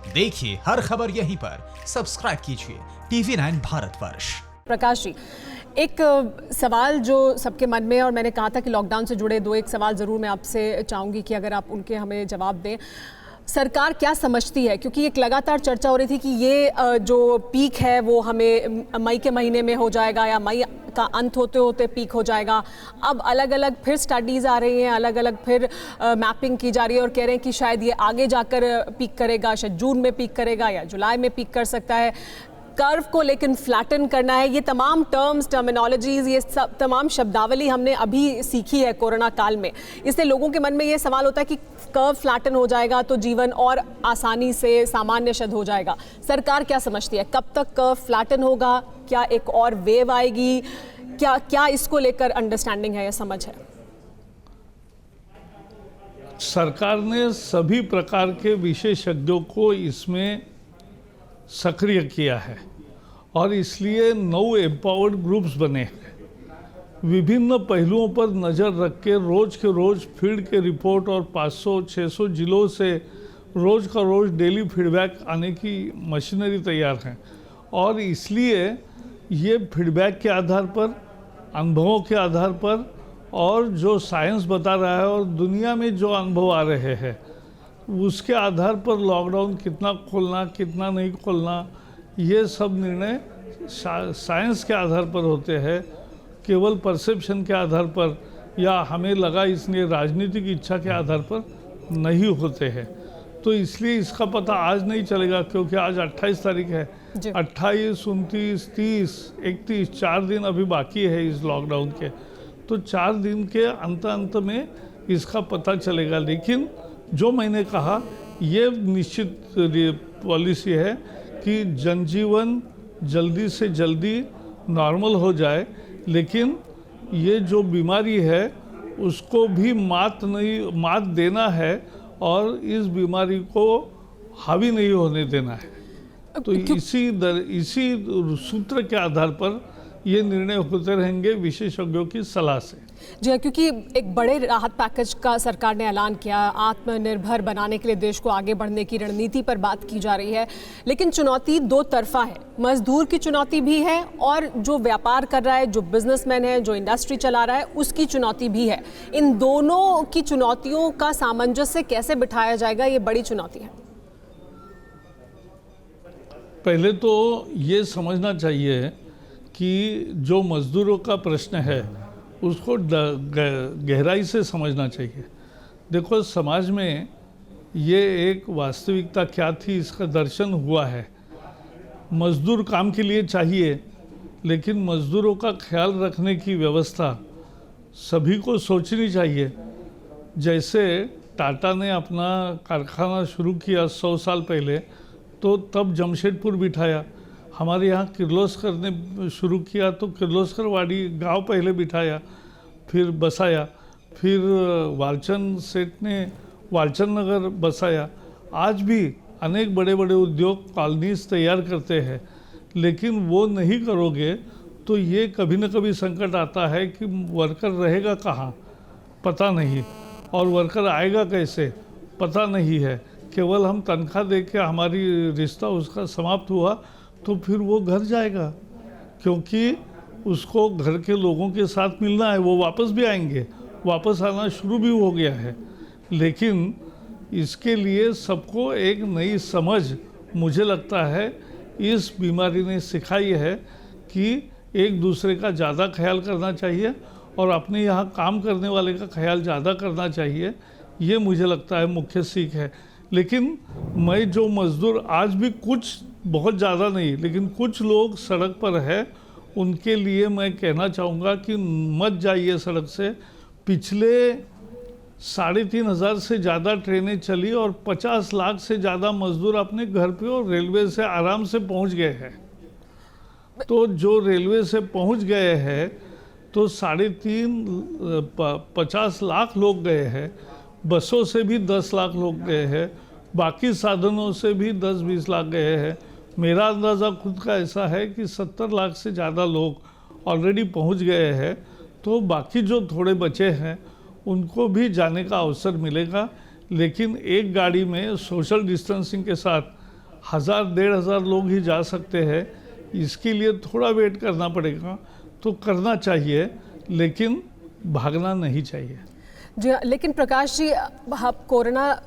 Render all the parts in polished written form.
देखिए हर खबर यहीं पर, सब्सक्राइब कीजिए TV9 भारतवर्ष। प्रकाश जी, एक सवाल जो सबके मन में है और मैंने कहा था कि लॉकडाउन से जुड़े एक सवाल ज़रूर मैं आपसे चाहूँगी कि अगर आप उनके हमें जवाब दें। सरकार क्या समझती है, क्योंकि एक लगातार चर्चा हो रही थी कि ये जो पीक है वो हमें मई के महीने में हो जाएगा या मई का अंत होते होते पीक हो जाएगा। अब अलग अलग फिर स्टडीज़ आ रही हैं, अलग अलग फिर मैपिंग की जा रही है और कह रहे हैं कि शायद ये आगे जाकर पीक करेगा, शायद जून में पीक करेगा या जुलाई में पीक कर सकता है। कर्व को लेकिन फ्लैटन करना है। ये तमाम टर्मिनोलॉजीज़, ये सब तमाम शब्दावली हमने अभी सीखी है कोरोना काल में। इससे लोगों के मन में ये सवाल होता है कि कर्व फ्लैटन हो जाएगा तो जीवन और आसानी से सामान्य शद हो जाएगा। सरकार क्या समझती है, कब तक कर्व फ्लैटन होगा? क्या एक और वेव आएगी? क्या इसको लेकर अंडरस्टैंडिंग है या समझ है? सरकार ने सभी प्रकार के विशेषज्ञों को इसमें सक्रिय किया है और इसलिए 9 एम्पावर्ड ग्रुप्स बने हैं। विभिन्न पहलुओं पर नज़र रख के रोज़ फील्ड के रिपोर्ट और 500-600 जिलों से रोज़ का रोज़ डेली फीडबैक आने की मशीनरी तैयार है और इसलिए ये फीडबैक के आधार पर, अनुभवों के आधार पर और जो साइंस बता रहा है और दुनिया में जो अनुभव आ रहे हैं उसके आधार पर लॉकडाउन कितना खोलना कितना नहीं खोलना, ये सब निर्णय साइंस के आधार पर होते हैं, केवल परसेप्शन के आधार पर या हमें लगा इसलिए राजनीतिक इच्छा के आधार पर नहीं होते हैं। तो इसलिए इसका पता आज नहीं चलेगा क्योंकि आज 28 तारीख है। 28, 29, 30, 31 4 दिन अभी बाकी है इस लॉकडाउन के। तो 4 दिन के अंत में इसका पता चलेगा। लेकिन जो मैंने कहा ये निश्चित पॉलिसी है कि जनजीवन जल्दी से जल्दी नॉर्मल हो जाए, लेकिन ये जो बीमारी है उसको भी मात देना है और इस बीमारी को हावी नहीं होने देना है। तो इसी सूत्र के आधार पर ये निर्णय होते रहेंगे विशेषज्ञों की सलाह से। जी हाँ, क्योंकि एक बड़े राहत पैकेज का सरकार ने ऐलान किया, आत्मनिर्भर बनाने के लिए देश को आगे बढ़ने की रणनीति पर बात की जा रही है। लेकिन चुनौती दो तरफा है, मजदूर की चुनौती भी है और जो व्यापार कर रहा है, जो बिजनेसमैन है, जो इंडस्ट्री चला रहा है, उसकी चुनौती भी है। इन दोनों की चुनौतियों का सामंजस्य कैसे बिठाया जाएगा, ये बड़ी चुनौती है। पहले तो ये समझना चाहिए कि जो मजदूरों का प्रश्न है उसको गहराई से समझना चाहिए। देखो, समाज में ये एक वास्तविकता क्या थी इसका दर्शन हुआ है। मजदूर काम के लिए चाहिए, लेकिन मजदूरों का ख्याल रखने की व्यवस्था सभी को सोचनी चाहिए। जैसे टाटा ने अपना कारखाना शुरू किया 100 साल पहले, तो तब जमशेदपुर बिठाया। हमारे यहाँ किर्लोस्कर ने शुरू किया तो किर्लोस्कर वाड़ी गांव पहले बिठाया, फिर बसाया। फिर वालचंद सेठ ने वालचंद नगर बसाया। आज भी अनेक बड़े बड़े उद्योग कॉलोनीज तैयार करते हैं, लेकिन वो नहीं करोगे तो ये कभी न कभी संकट आता है कि वर्कर रहेगा कहाँ, पता नहीं, और वर्कर आएगा कैसे, पता नहीं है। केवल हम तनख्वाह दे के हमारी रिश्ता उसका समाप्त हुआ तो फिर वो घर जाएगा, क्योंकि उसको घर के लोगों के साथ मिलना है। वो वापस भी आएंगे, वापस आना शुरू भी हो गया है। लेकिन इसके लिए सबको एक नई समझ, मुझे लगता है इस बीमारी ने सिखाई है कि एक दूसरे का ज़्यादा ख्याल करना चाहिए और अपने यहाँ काम करने वाले का ख्याल ज़्यादा करना चाहिए। ये मुझे लगता है मुख्य सीख है। लेकिन मैं जो मज़दूर आज भी कुछ, बहुत ज़्यादा नहीं, लेकिन कुछ लोग सड़क पर है, उनके लिए मैं कहना चाहूँगा कि मत जाइए सड़क से। पिछले 3,500 से ज़्यादा ट्रेनें चली और 50 लाख से ज़्यादा मजदूर अपने घर पे और रेलवे से आराम से पहुँच गए हैं। तो जो रेलवे से पहुँच गए हैं तो 50 लाख लोग गए हैं। बसों से भी 10 लाख लोग गए हैं, बाकी साधनों से भी 10-20 लाख गए हैं। मेरा अंदाज़ा खुद का ऐसा है कि 70 लाख से ज़्यादा लोग ऑलरेडी पहुंच गए हैं। तो बाकी जो थोड़े बचे हैं उनको भी जाने का अवसर मिलेगा, लेकिन एक गाड़ी में सोशल डिस्टेंसिंग के साथ 1000-1500 लोग ही जा सकते हैं, इसके लिए थोड़ा वेट करना पड़ेगा। तो करना चाहिए, लेकिन भागना नहीं चाहिए। जी हाँ, लेकिन प्रकाश जी, अब कोरोना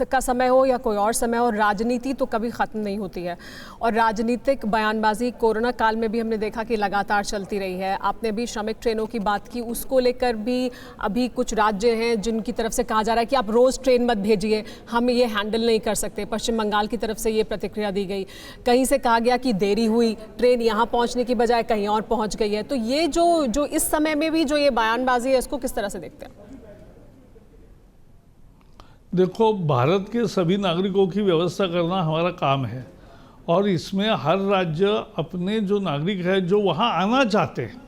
का समय हो या कोई और समय हो, राजनीति तो कभी ख़त्म नहीं होती है और राजनीतिक बयानबाजी कोरोना काल में भी हमने देखा कि लगातार चलती रही है। आपने भी श्रमिक ट्रेनों की बात की, उसको लेकर भी अभी कुछ राज्य हैं जिनकी तरफ से कहा जा रहा है कि आप रोज़ ट्रेन मत भेजिए, हम ये हैंडल नहीं कर सकते। पश्चिम बंगाल की तरफ से ये प्रतिक्रिया दी गई, कहीं से कहा गया कि देरी हुई, ट्रेन यहाँ पहुँचने की बजाय कहीं और पहुँच गई है। तो ये जो इस समय में भी जो ये बयानबाजी है, इसको किस तरह से देखते हैं? देखो, भारत के सभी नागरिकों की व्यवस्था करना हमारा काम है और इसमें हर राज्य अपने जो नागरिक है जो वहाँ आना चाहते हैं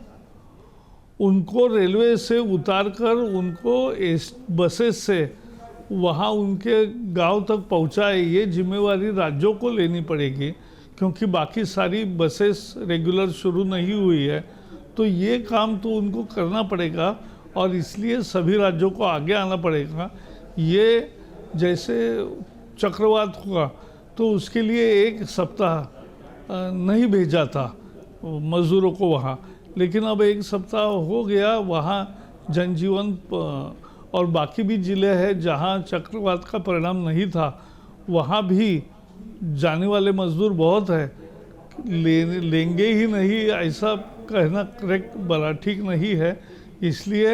उनको रेलवे से उतारकर उनको बसेस से वहाँ उनके गांव तक पहुँचाए, ये जिम्मेवारी राज्यों को लेनी पड़ेगी, क्योंकि बाकी सारी बसेस रेगुलर शुरू नहीं हुई है। तो ये काम तो उनको करना पड़ेगा और इसलिए सभी राज्यों को आगे आना पड़ेगा। ये जैसे चक्रवात हुआ तो उसके लिए 1 सप्ताह नहीं भेजा था मज़दूरों को वहाँ, लेकिन अब 1 सप्ताह हो गया। वहाँ जनजीवन और बाकी भी ज़िले हैं जहाँ चक्रवात का परिणाम नहीं था, वहाँ भी जाने वाले मज़दूर बहुत है, लेंगे ही नहीं ऐसा कहना करेक्ट बड़ा ठीक नहीं है। इसलिए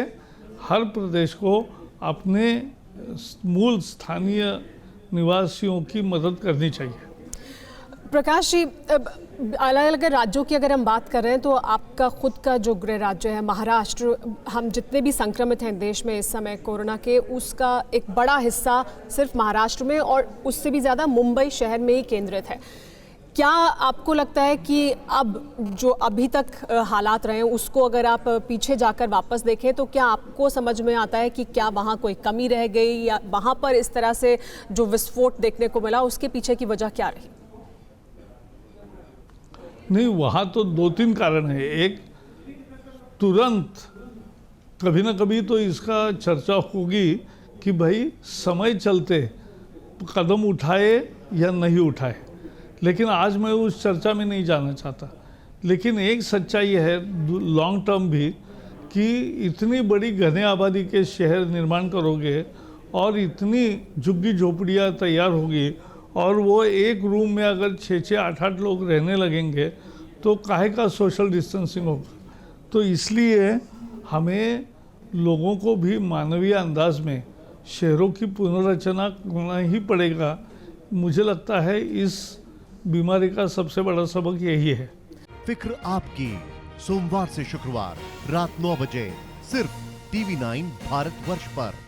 हर प्रदेश को अपने मूल स्थानीय निवासियों की मदद करनी चाहिए। प्रकाश जी, अलग अलग राज्यों की अगर हम बात कर रहे हैं तो आपका खुद का जो गृह राज्य है महाराष्ट्र, हम जितने भी संक्रमित हैं देश में इस समय कोरोना के, उसका एक बड़ा हिस्सा सिर्फ महाराष्ट्र में और उससे भी ज़्यादा मुंबई शहर में ही केंद्रित है। क्या आपको लगता है कि अब जो अभी तक हालात रहे हैं उसको अगर आप पीछे जाकर वापस देखें तो क्या आपको समझ में आता है कि क्या वहाँ कोई कमी रह गई या वहाँ पर इस तरह से जो विस्फोट देखने को मिला उसके पीछे की वजह क्या रही? नहीं, वहाँ तो 2-3 कारण है। एक, तुरंत कभी ना कभी तो इसका चर्चा होगी कि भाई समय चलते कदम उठाए या नहीं उठाए, लेकिन आज मैं उस चर्चा में नहीं जाना चाहता। लेकिन एक सच्चाई है लॉन्ग टर्म भी कि इतनी बड़ी घने आबादी के शहर निर्माण करोगे और इतनी झुग्गी झोपड़ियाँ तैयार होगी और वो एक रूम में अगर 6-6, 8-8 लोग रहने लगेंगे तो काहे का सोशल डिस्टेंसिंग होगा। तो इसलिए हमें लोगों को भी मानवीय अंदाज में शहरों की पुनर्रचना करना ही पड़ेगा। मुझे लगता है इस बीमारी का सबसे बड़ा सबक यही है। फिक्र आपकी, सोमवार से शुक्रवार रात 9 बजे सिर्फ TV9 भारतवर्ष पर।